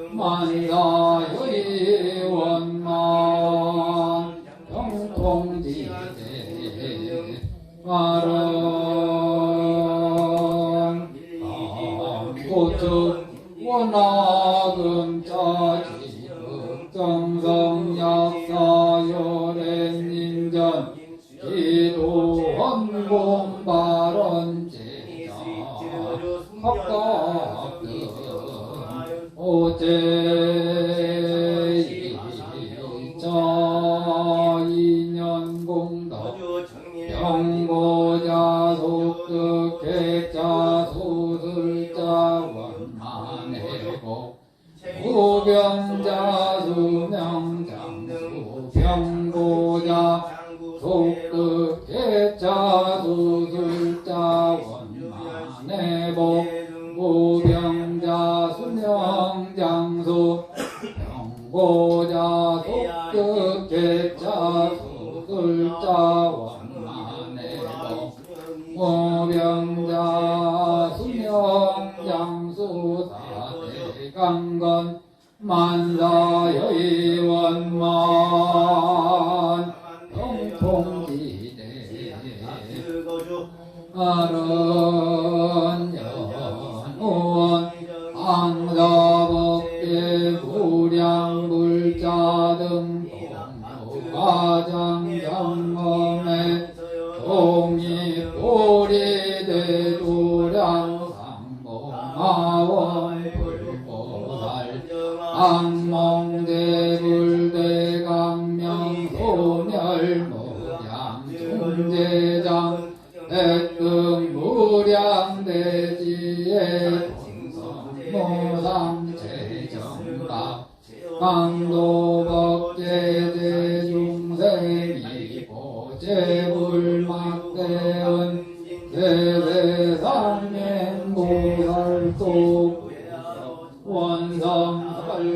만사의 원만 병통지대 말은 고특 원학은 자지 정성 약사 열애인전 기도 헌공 발언 제자 각각들 오제이자 인연공덕 병고자 속득객자 소술자 원만해고 무병자 수명장수 병고자 속득객자 소술자 원만해고 무병자 수명장수 병고자 속득객자 소술자 원만해고 무병자 수명장수 사대강건 만사여의원만 평통지대 아른연우원 ang사법계 무량불자 등 동료가장장엄의 동이보리대도량상봉하원 불보살 악몽대불대강명 소멸무량 중재장 백등 무량대지의 동성무상재정각 강도법제대중생이고 제불막대은 세세상맹보살도 원성설바야마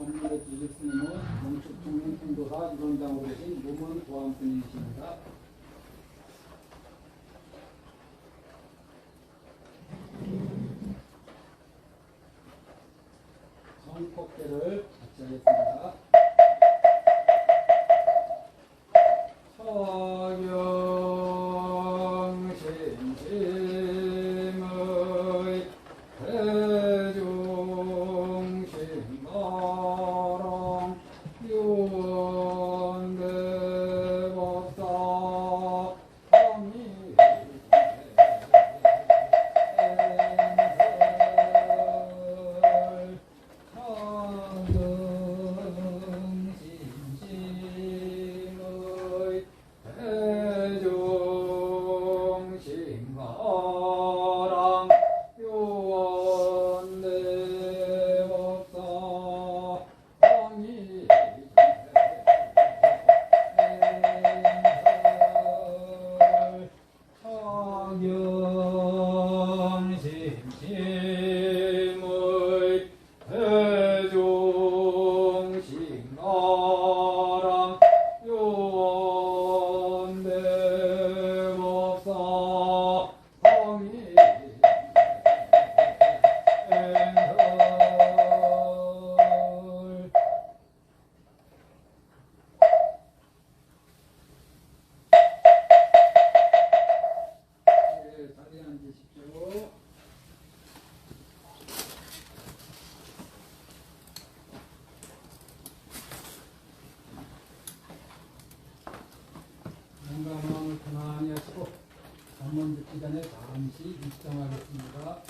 법률의 주실 스님은 영축 국민 통도사 위원장으로 계신 무문 고함스님이십니다. 성폭대를 같이 하겠습니다. 서경신심의 대중심가랑 유언대법사 상등심심의 대중심가랑 요원대법사 황희 사경심심의 대중심가랑 요원대법사 황희 자리에 앉으십시오. 뭔가 마음을 편안히 하시고 한번 듣기 전에 잠시 입장하겠습니다.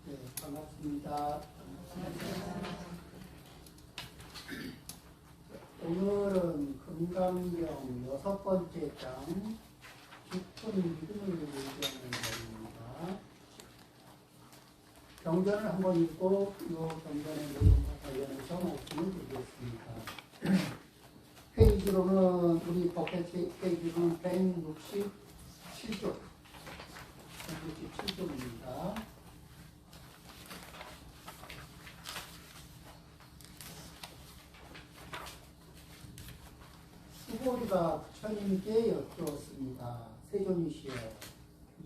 네, 반갑습니다. 오늘은 금강경 6번째 장 깊은 믿음을 얘기하는 내용입니다. 경전을 한번 읽고 이 경전의 내용과 관련해서 말씀을 드리겠습니다. 페이지로는 우리 법회 페이지로는 167조 167조입니다. 수고리가 부처님께 여쭈었습니다. 세존이시여,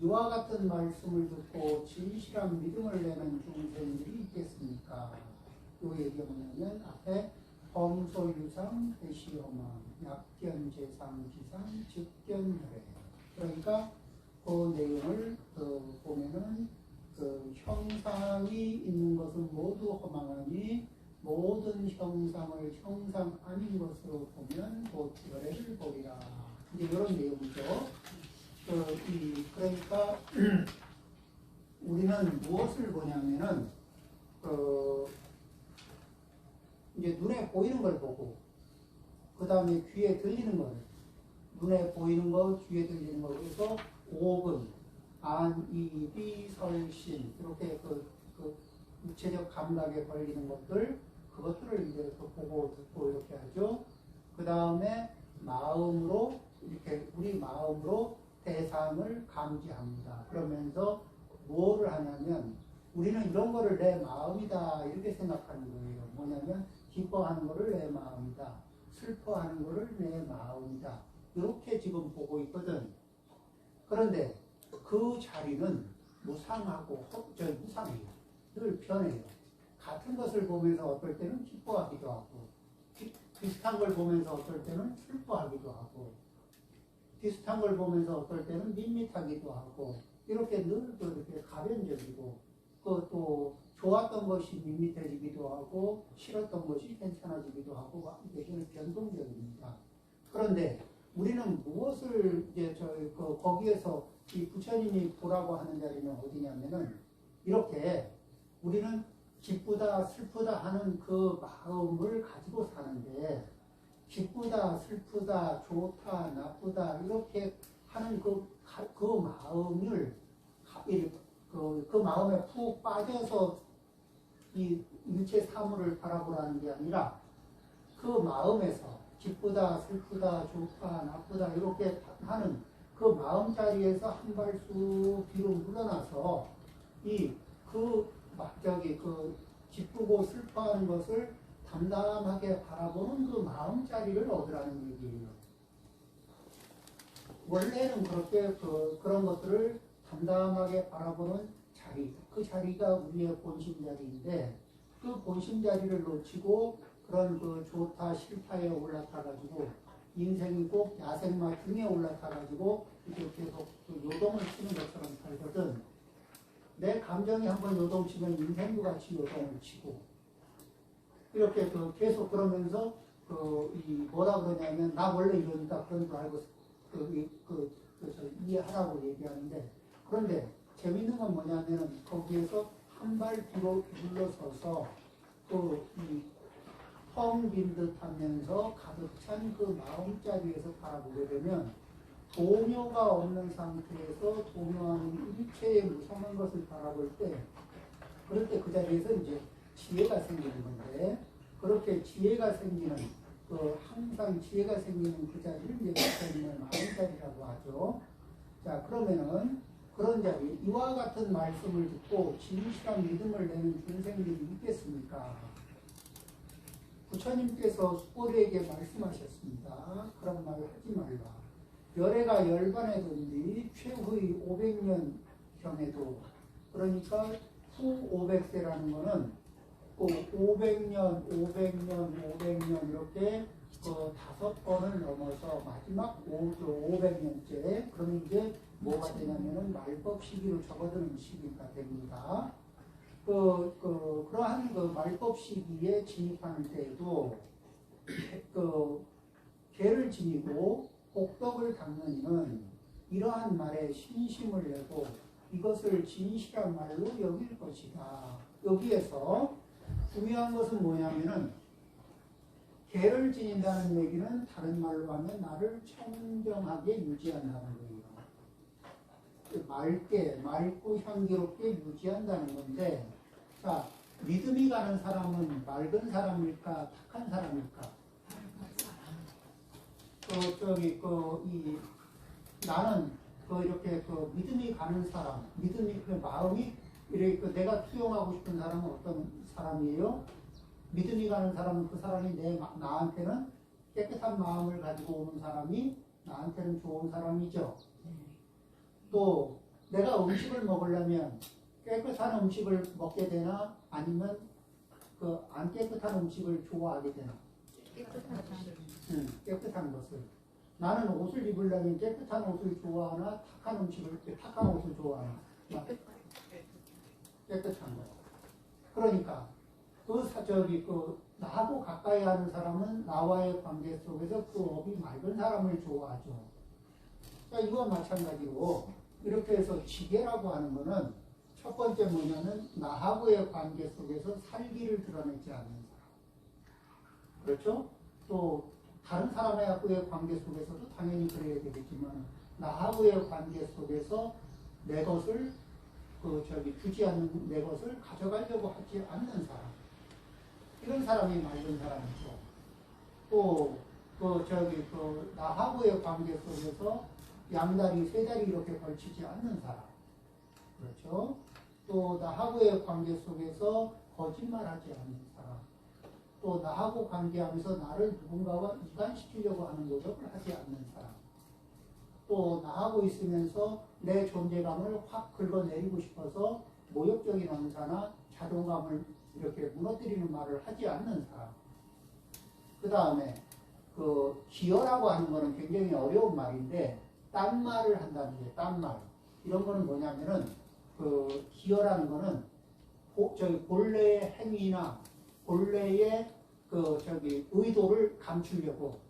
이와 같은 말씀을 듣고 진실한 믿음을 내는 중생들이 있겠습니까? 이 얘기가 뭐냐면 앞에 범소유상, 대시험왕, 약견재상, 지상, 직견혈회. 그러니까 그 내용을 보면은 그 형상이 있는 것은 모두 허망하니 모든 형상을 형상 아닌 것으로 보면 곧 열애를 보리라. 이제 이런 내용이죠. 그러니까 우리는 무엇을 보냐면은 이제 눈에 보이는 걸 보고 그 다음에 귀에 들리는 걸 눈에 보이는 거, 귀에 들리는 거 그래서 오근, 안, 이, 비, 설신 이렇게 그 육체적 감각에 걸리는 것들 그것들을 이제 또 보고 듣고 이렇게 하죠. 그 다음에 마음으로 이렇게 우리 마음으로 대상을 감지합니다. 그러면서 뭐를 하냐면 우리는 이런 거를 내 마음이다 이렇게 생각하는 거예요. 뭐냐면 기뻐하는 거를 내 마음이다. 슬퍼하는 거를 내 마음이다. 이렇게 지금 보고 있거든. 그런데 그 자리는 무상하고 무상해요. 늘 변해요. 같은 것을 보면서 어떨 때는 기뻐하기도 하고 비슷한 걸 보면서 어떨 때는 슬퍼하기도 하고 비슷한 걸 보면서 어떨 때는 밋밋하기도 하고 이렇게 늘 이렇게 가변적이고 또 좋았던 것이 밋밋해지기도 하고 싫었던 것이 괜찮아지기도 하고 이게 변동적입니다. 그런데 우리는 무엇을 이제 거기에서 이 부처님이 보라고 하는 자리는 어디냐면은 이렇게 우리는 기쁘다 슬프다 하는 그 마음을 가지고 사는데 기쁘다 슬프다 좋다 나쁘다 이렇게 하는 그 마음을 그 마음에 푹 빠져서 이 일체 사물을 바라보라는 게 아니라 그 마음에서 기쁘다 슬프다 좋다 나쁘다 이렇게 하는 그 마음 자리에서 한 발 쑥 뒤로 물러나서 그 기쁘고 슬퍼하는 것을 담담하게 바라보는 그 마음 자리를 얻으라는 얘기예요. 원래는 그렇게 그런 것들을 담담하게 바라보는 자리, 그 자리가 우리의 본심 자리인데 그 본심 자리를 놓치고 그런 그 좋다 싫다에 올라타가지고 인생이 꼭 야생마 등에 올라타가지고 이렇게 계속 요동을 치는 것처럼 살거든. 내 감정이 한번 요동치면 인생도 같이 요동을 치고 이렇게 계속 그러면서 뭐라 그러냐면 나 원래 이러니까 그런 줄 알고 이해하라고 얘기하는데 그런데 재밌는 건 뭐냐면 거기에서 한 발 뒤로 물러서서 텅 빈 듯 하면서 가득 찬 그 마음자리에서 바라보게 되면 동요가 없는 상태에서 동요하는 일체의 무상한 것을 바라볼 때 그럴 때 그 자리에서 이제 지혜가 생기는 건데 그렇게 지혜가 생기는 항상 지혜가 생기는 그 자리를 이제 부처님의 마음자리라고 하죠. 자 그러면은 그런 자리 이와 같은 말씀을 듣고 진실한 믿음을 내는 중생들이 있겠습니까? 부처님께서 수고대에게 말씀하셨습니다. 그런 말을 하지 말라. 열애가 열반해든지 최후의 500년경에도 그러니까 후 500세라는 거는 500년 이렇게 5번을 넘어서 마지막 500년째 그러면 이제 뭐가 되냐면은 말법 시기로 접어드는 시기가 됩니다. 그러한 말법 시기에 진입하는 때에도 개를 지니고 복덕을 닦는 이는 이러한 말에 신심을 내고 이것을 진실한 말로 여길 것이다. 여기에서 중요한 것은 뭐냐면은 개를 지닌다는 얘기는 다른 말로 하면 나를 청정하게 유지한다는 거예요. 맑고 향기롭게 유지한다는 건데 자 믿음이 가는 사람은 맑은 사람일까 착한 사람일까? 나는 이렇게 믿음이 가는 사람, 믿음이 마음이 이렇게 내가 투영하고 싶은 사람은 어떤 사람이에요? 믿음이 가는 사람은 그 사람이 나한테는 깨끗한 마음을 가지고 오는 사람이 나한테는 좋은 사람이죠. 또 내가 음식을 먹으려면 깨끗한 음식을 먹게 되나 아니면 안 깨끗한 음식을 좋아하게 되나? 깨끗한 것을. 나는 옷을 입으려면 깨끗한 옷을 좋아하나 탁한 옷을 좋아하나? 깨끗한 거. 그러니까 나하고 가까이 하는 사람은 나와의 관계 속에서 그 업이 맑은 사람을 좋아하죠. 그러니까 이와 마찬가지로 이렇게 해서 지계라고 하는 거는 첫 번째 뭐냐면 나하고의 관계 속에서 살기를 드러내지 않는 사람. 그렇죠? 또 다른 사람하고의 관계 속에서도 당연히 그래야 되겠지만 나하고의 관계 속에서 내 것을 주지 않는 내 것을 가져가려고 하지 않는 사람. 이런 사람이 맑은 사람이죠. 또 나하고의 관계 속에서 양다리, 세다리 이렇게 걸치지 않는 사람. 그렇죠? 또 나하고의 관계 속에서 거짓말하지 않는 사람. 또 나하고 관계하면서 나를 누군가와 이간시키려고 하는 노력을 하지 않는 사람. 또 나하고 있으면서 내 존재감을 확 긁어내리고 싶어서 모욕적인 언사나 자존감을 이렇게 무너뜨리는 말을 하지 않는 사람. 그 다음에 기여라고 하는 거는 굉장히 어려운 말인데 딴 말을 한다는 게 딴 말. 이런 거는 뭐냐면은 기여라는 거는 저기 본래의 행위나 본래의 의도를 감추려고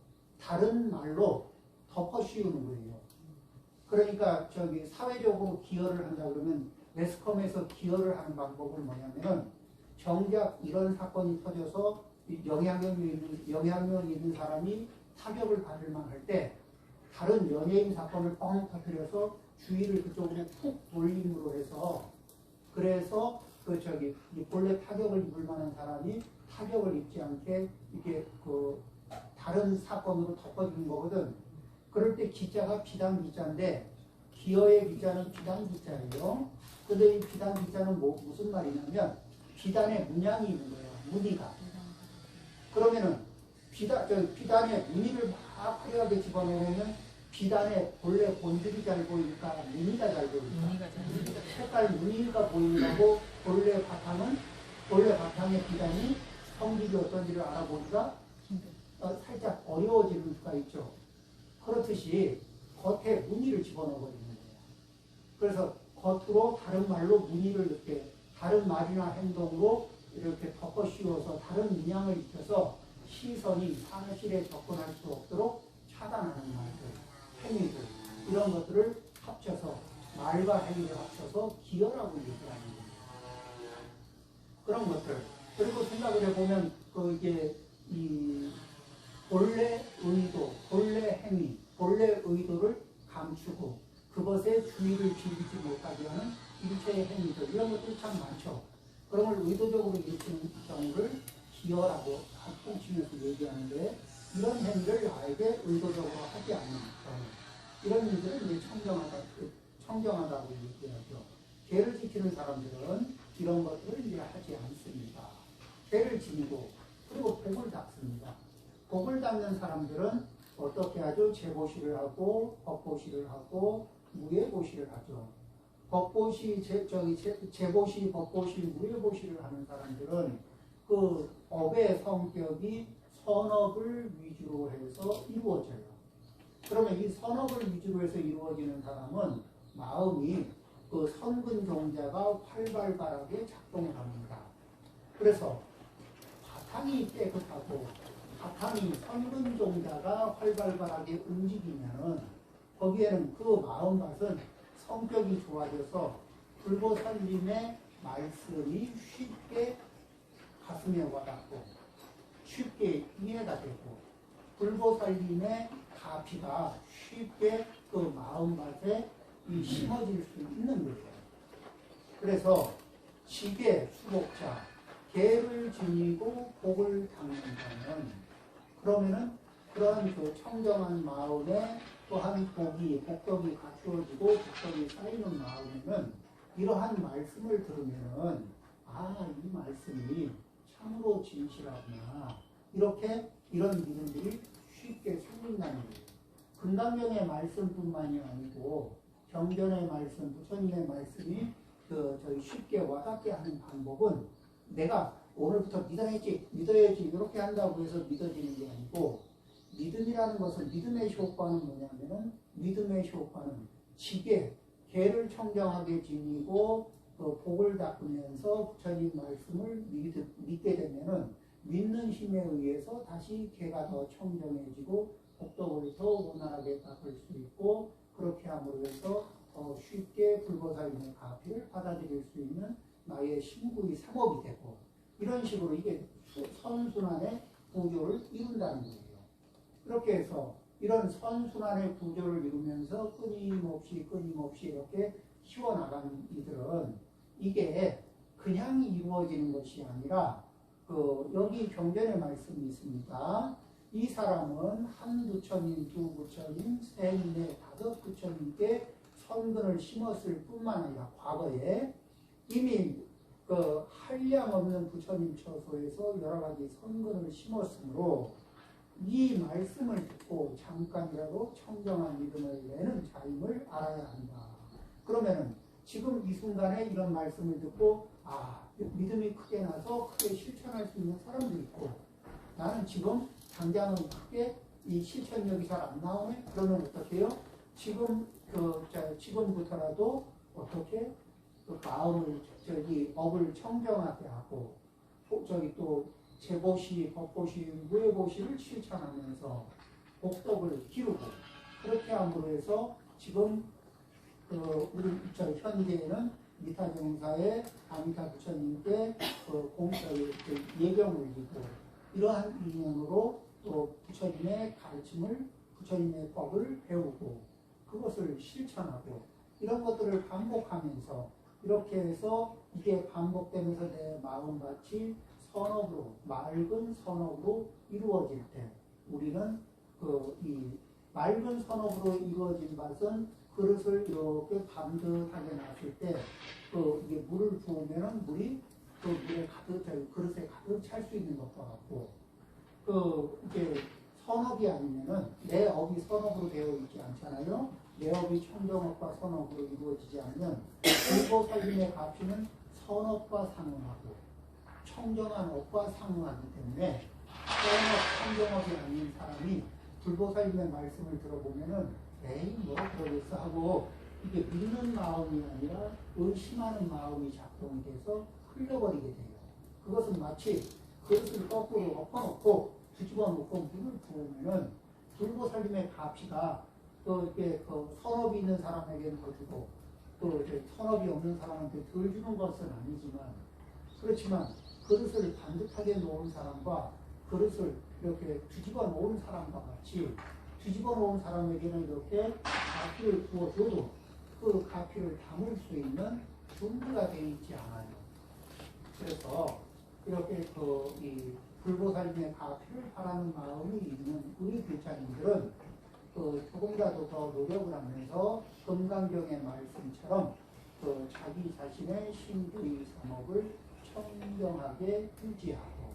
다른 말로 덮어 씌우는 거예요. 그러니까 사회적으로 기여를 한다 그러면 매스컴에서 기여를 하는 방법은 뭐냐면은 정작 이런 사건이 터져서 영향력 있는 사람이 타격을 받을 만할 때 다른 연예인 사건을 뻥 터뜨려서 주의를 그쪽으로 푹 돌림으로 해서 그래서 이 본래 타격을 입을 만한 사람이 타격을 입지 않게 이렇게 다른 사건으로 덮어주는 거거든. 그럴 때 기자가 비단 기자인데 기여의 기자는 비단 기자예요. 근데 이 비단 기자는 무슨 말이냐면 비단에 문양이 있는 거예요. 무늬가. 그러면은 비단에 무늬를 막 화려하게 집어넣으면 비단에 본래 본질이 잘 보이니까 무늬가 잘 보이니까 색깔 무늬가 보인다고 본래 바탕의 비단이 성질이 어떤지를 알아보기가 살짝 어려워지는 수가 있죠. 그렇듯이 겉에 무늬를 집어넣어버리는 거예요. 그래서 겉으로 다른 말로 무늬를 이렇게 다른 말이나 행동으로 이렇게 덮어 씌워서 다른 문양을 입혀서 시선이 사실에 접근할 수 없도록 차단하는 말들, 행위들 이런 것들을 합쳐서 말과 행위를 합쳐서 기여라고 얘기하는 거예요. 그런 것들 그리고 생각을 해보면 이게 이 본래 의도, 본래 행위, 본래 의도를 감추고 그것에 주의를 기울이지 못하게 하는 일체의 행위들 이런 것들이 참 많죠. 그런 걸 의도적으로 일으키는 경우를 기여라고 합동치면서 얘기하는데 이런 행위를 나에게 의도적으로 하지 않는 경우 이런 일들을 이제 청정하다고 얘기하죠. 죄를 지키는 사람들은 이런 것들을 이제 하지 않습니다. 죄를 지니고 그리고 복을 닦습니다. 복을 닦는 사람들은 어떻게 하죠? 재보시를 하고 법보시를 하고 무예보시를 하죠. 재보시, 법보시, 무예보시를 하는 사람들은 그 업의 성격이 선업을 위주로 해서 이루어져요. 그러면 이 선업을 위주로 해서 이루어지는 사람은 마음이 그 선근종자가 활발하게 작동을 합니다. 그래서 바탕이 깨끗하고 바탕이 선근종자가 활발하게 움직이면은 거기에는 그 마음밭은 성격이 좋아져서 불보살님의 말씀이 쉽게 가슴에 와닿고 쉽게 이해가 되고 불보살님의 가피가 쉽게 그 마음밭에 심어질 수 있는 거예요. 그래서 지계 수복자, 계를 지니고 복을 닦는다면 그러면은 그런 그 청정한 마음에 또한 복덕이 갖추어지고 복덕이 쌓이는 마음에는 이러한 말씀을 들으면은 이 말씀이 참으로 진실하구나 이렇게 이런 믿음들이 쉽게 생긴다는 거예요. 금강경의 말씀뿐만이 아니고 경전의 말씀, 부처님의 말씀이 저희 쉽게 와닿게 하는 방법은 내가 오늘부터 믿어야지 이렇게 한다고 해서 믿어지는 게 아니고 믿음이라는 것은 믿음의 효과는 뭐냐면은 믿음의 효과는 지계, 계를 청정하게 지니고 복을 닦으면서 부처님 말씀을 믿게 되면은 믿는 힘에 의해서 다시 계가 더 청정해지고 복덕을 더 원활하게 닦을 수 있고 그렇게 함으로 해서 더 쉽게 불보살님의 가피를 받아들일 수 있는 나의 신구의 삼업이 되고 이런 식으로 이게 선순환의 구조를 이룬다는 거예요. 그렇게 해서 이런 선순환의 구조를 이루면서 끊임없이 이렇게 키워나가는 이들은 이게 그냥 이루어지는 것이 아니라 여기 경전의 말씀이 있습니다. 이 사람은 한 부처님, 두 부처님, 셋, 넷, 다섯 부처님께 선근을 심었을 뿐만 아니라 과거에 이미 한량 없는 부처님 처소에서 여러 가지 선근을 심었으므로 이 말씀을 듣고 잠깐이라도 청정한 믿음을 내는 자임을 알아야 한다. 그러면은 지금 이 순간에 이런 말씀을 듣고 믿음이 크게 나서 크게 실천할 수 있는 사람도 있고 나는 지금 당장은 크게 이 실천력이 잘 안 나오네? 그러면 어떻게 해요? 지금부터라도 어떻게 그 마음을 업을 청정하게 하고 또 재보시, 법보시, 무예보시를 실천하면서 복덕을 기르고 그렇게 함으로 해서 지금 우리 현재에는 미타정사의 아미타 부처님께 예경을 드리고 이러한 인연으로 또 부처님의 가르침을 부처님의 법을 배우고 그것을 실천하고 이런 것들을 반복하면서 이렇게 해서 이게 반복되면서 내 마음같이 선업으로 맑은 선업으로 이루어질 때 우리는 이 맑은 선업으로 이루어진 것은 그릇을 이렇게 반듯하게 놨을 때 이게 물을 부으면은 물이 그 물에 가득 그릇에 가득 찰 수 있는 것과 같고 이게 선업이 아니면은 내 업이 선업으로 되어 있지 않잖아요. 내 업이 청정업과 선업으로 이루어지지 않으면 불보살림의 가치는 선업과 상응하고 청정한 업과 상응하기 때문에 선업, 청정업이 아닌 사람이 불보살림의 말씀을 들어보면은 에이 뭐 그러겠어 하고 이게 믿는 마음이 아니라 의심하는 마음이 작동이 돼서 흘려버리게 돼요. 그것은 마치 그릇을 거꾸로 엎어놓고 뒤집어 놓고 물을 부으면은 불보살림의 가피가 이렇게 선업이 있는 사람에게는 더 주고 또 이제 선업이 없는 사람한테 덜 주는 것은 아니지만 그렇지만 그릇을 반듯하게 놓은 사람과 그릇을 이렇게 뒤집어 놓은 사람과 같이 뒤집어 놓은 사람에게는 이렇게 가피를 부어줘도 그 가피를 담을 수 있는 준비가 되어 있지 않아요. 그래서 이렇게 이 불보살림의 가피를 바라는 마음이 있는 우리 교차님들은 조금이라도 더 노력을 하면서 금강경의 말씀처럼 자기 자신의 신주의 삼업을 청정하게 유지하고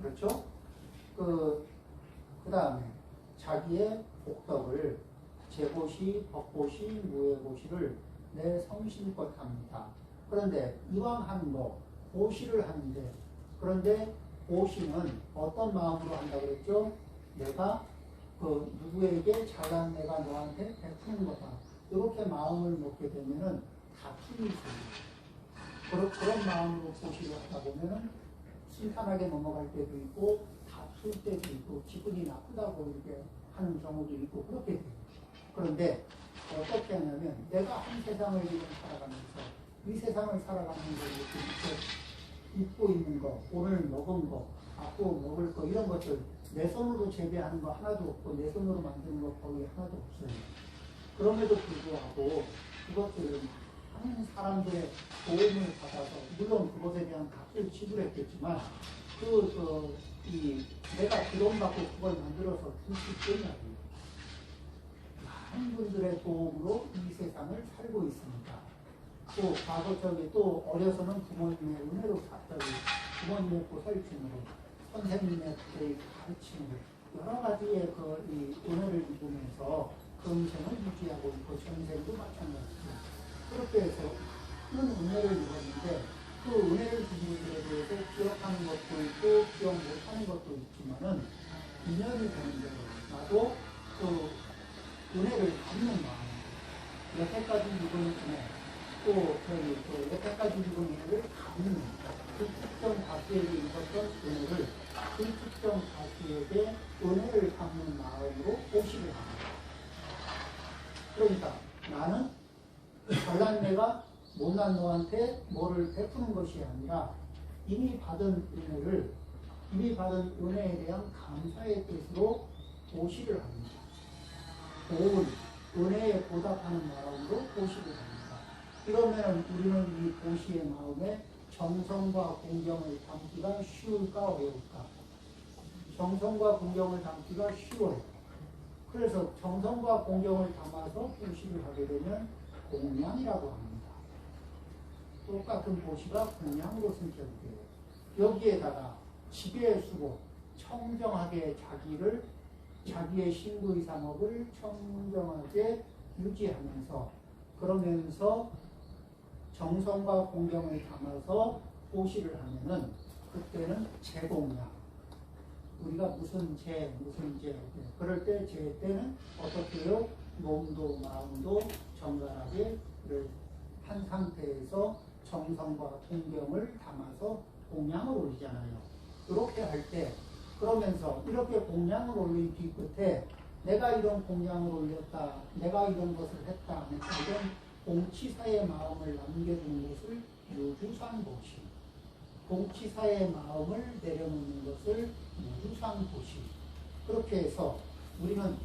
그렇죠? 그 다음에 자기의 복덕을 재보시, 법보시, 무예보시를 내 성심껏 합니다. 그런데 이왕 하는 거 보시를 하는데 그런데 보시는 어떤 마음으로 한다고 그랬죠? 내가 누구에게 잘난 내가 너한테 베푸는 거다. 이렇게 마음을 먹게 되면은 다툼이 있어요. 그런 마음으로 보시를 하다 보면은 순탄하게 넘어갈 때도 있고 다툴 때도 있고 기분이 나쁘다고 이렇게 하는 경우도 있고 그렇게 돼요. 그런데 어떻게 하냐면 내가 한 세상을 지금 살아가면서 이 세상을 살아가면서 이렇게 입고 있는 거, 오늘 먹은 거, 앞으로 먹을 거 이런 것들 내 손으로 재배하는 거 하나도 없고 내 손으로 만드는 거 거의 하나도 없어요. 그럼에도 불구하고 그것들은 많은 사람들의 도움을 받아서 물론 그것에 대한 값을 지불했겠지만 내가 기름받고 그걸 만들어서 줄수 있겠냐고요. 많은 분들의 도움으로 이 세상을 살고 있습니다. 또 과거 또 어려서는 부모님의 은혜로 부모님의 보살핌으로 선생님의 가르침으로 여러 가지의 이 은혜를 입으면서 금생을 유지하고 있고 전생도 마찬가지죠. 그렇게 해서 큰 은혜를 입었는데 그 은혜를 주신 분들에 대해서 기억하는 것도 있고 기억 못하는 것도 있지만은 인연이 되는 대로 나도 은혜를 받는 마음 여태까지 입은 은혜 여태까지 입은 은혜를 받는 그 특정 가수에게 입었던 은혜를 그 특정 가수에게 은혜를 받는 마음으로 보시를 합니다. 그러니까 나는 잘난 내가 못난 너한테 뭐를 베푸는 것이 아니라 이미 받은 은혜에 대한 감사의 뜻으로 보시를 합니다. 고운 은혜에 보답하는 마음으로 보시를 합니다. 이러면 우리는 이 보시의 마음에 정성과 공경을 담기가 쉬울까 어려울까? 정성과 공경을 담기가 쉬워요. 그래서 정성과 공경을 담아서 보시를 하게 되면 공양이라고 합니다. 똑같은 보시가 공양으로 승격이 돼요. 여기에다가 지배의 수고, 청정하게 자기의 신구의 상업을 청정하게 유지하면서 그러면서 정성과 공경을 담아서 보시를 하면은 그때는 재공양. 우리가 무슨 재 그럴 때 재 때는 어떻게요? 몸도 마음도 정갈하게 한 상태에서 정성과 동경을 담아서 공양을 올리잖아요. 이렇게 할 때 그러면서 이렇게 공양을 올린 뒤끝에 내가 이런 공양을 올렸다, 내가 이런 것을 했다, 이런 공치사의 마음을 남겨두는 것을 유주상보시, 공치사의 마음을 내려놓는 것을 유주상보시. 그렇게 해서 우리는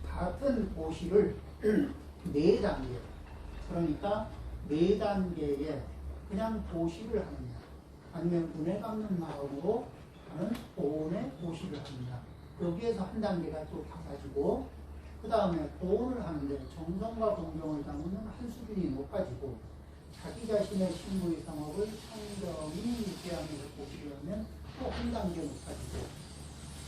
같은 보시를 네 단계, 그러니까 네 단계에 그냥 보시를 하느냐, 아니면 은혜 갚는 마음으로 하는 보온의 보시를 합니다. 여기에서 한 단계가 또 달라지고, 그 다음에 보온을 하는데 정성과 동경을 담으면 한 수준이 높아지고, 자기 자신의 신부의 상업을 청정히 유지하면서 보시를 하면 또 한 단계 높아지고,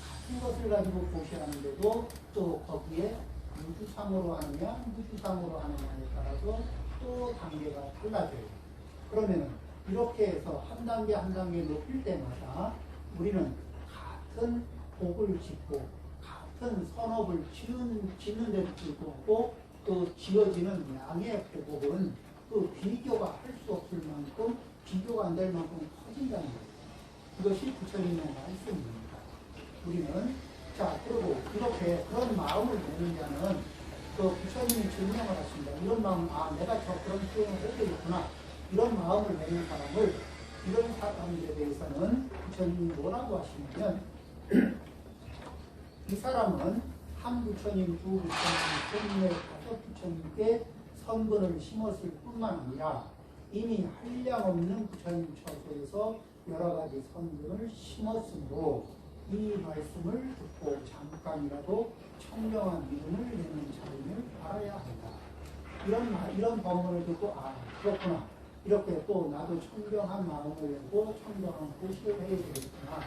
같은 것을 가지고 보시하는데도 또 거기에 무주상으로 하느냐 무주상으로 하느냐에 따라서 또 단계가 달라져요. 그러면 이렇게 해서 한 단계 한 단계 높일 때마다 우리는 같은 복을 짓고 같은 선업을 짓는 데도 불구하고 또 지어지는 양의 보복은 그 비교가 할 수 없을 만큼, 비교가 안 될 만큼 커진다는 거예요. 이것이 부처님의 말씀입니다. 우리는 그리고 이렇게 그런 마음을 내는 자는 그 부처님이 증명을 하십니다. 이런 마음, 내가 그런 표현을 해야 되겠구나, 이런 마음을 내는 사람을, 이런 사람들에 대해서는 부처님이 뭐라고 하시냐면 이 사람은 한 부처님, 두 부처님, 네 다섯 부처님께 선근을 심었을 뿐만 아니라 이미 한량없는 부처님 처소에서 여러 가지 선근을 심었으므로 이 말씀을 듣고 잠깐이라도 청정한 믿음을 내는 자임을 알아야 한다. 이런 법문을 듣고 그렇구나, 이렇게 또 나도 청정한 마음을 내고 청정한 고시를 해야 되겠구나,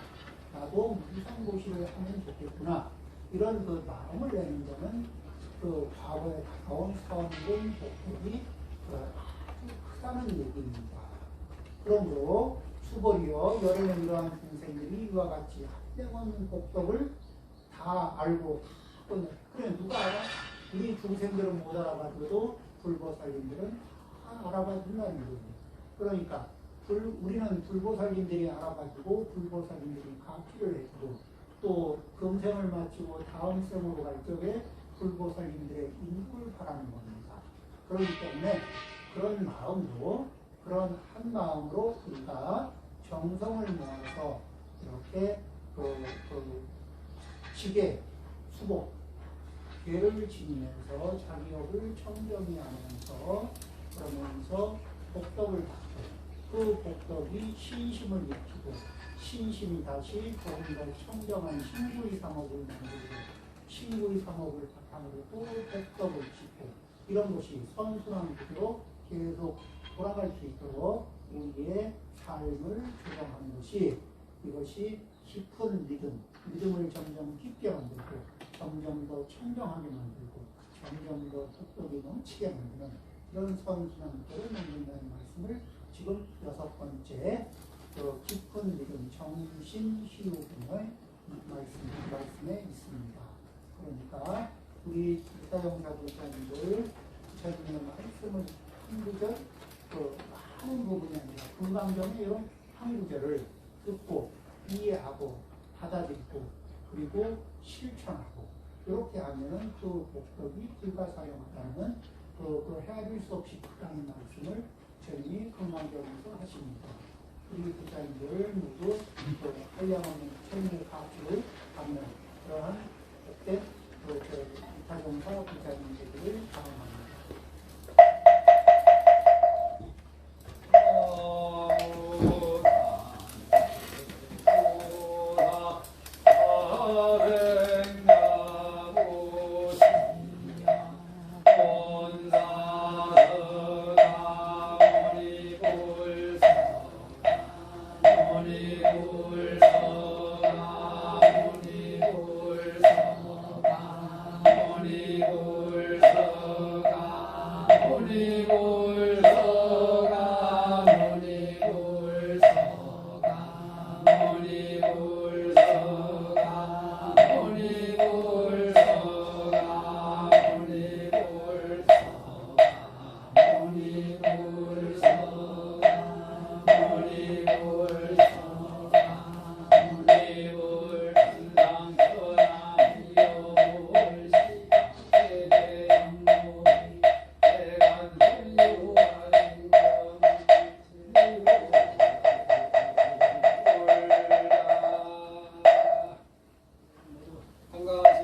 나도 무상 고시를 하면 좋겠구나, 이런 그 마음을 내는 자는 그 과거에 가까운 선근 복덕이 아주 크다는 얘기입니다. 그러므로 수벌이여 여러분 이러한 중생들이 이와 같이 한량없는 복덕을 다 알고 다 보내. 그래 누가 알아? 우리 중생들은 못 알아봐도 불보살님들은 다 알아봐준다는 거예요. 그러니까 우리는 불보살님들이 알아봐주고 불보살님들이 가피를 해주고 또 금생을 마치고 다음 생으로 갈 적에 불보살님들의 인구를 바라는 겁니다. 그렇기 때문에 그런 마음으로, 그런 한 마음으로 우리가 정성을 모아서 이렇게 지게, 수복, 죄를 지니면서 자기 업을 청정히 하면서 그러면서 복덕을 받고, 그 복덕이 신심을 일으키고 신심이 다시 조금 더 청정한 신구의 상업을 만들고 신구의 상업을 바탕으로 또 복덕을 짓고, 이런 것이 선순환 구조로 계속 돌아갈 수 있도록 우리의 삶을 조정하는 것이, 이것이 깊은 믿음을 점점 깊게 만들고 점점 더 청정하게 만들고 점점 더 복덕이 넘치게 만드는 이런 선순환도를 만든다는 말씀을 지금 6번째 깊은 믿음 정신희우분의 말씀에 있습니다. 그러니까 우리 불사용사분들님들 부처님의 말씀을 한 구절, 많은 부분이 아니라 금강경의 이런 한 구절을 듣고 이해하고 받아들이고 그리고 실천하고, 이렇게 하면은 그 복덕이 불가사용하다는 그 헤아릴 수 없이 크다는 말씀을 저희 금강경에서 하십니다. 우리 부자님들 모두 한량없는 천의 가치를 갖는 그러한 복된 이타종사 부자님들을 자원합니다. 물 한가하시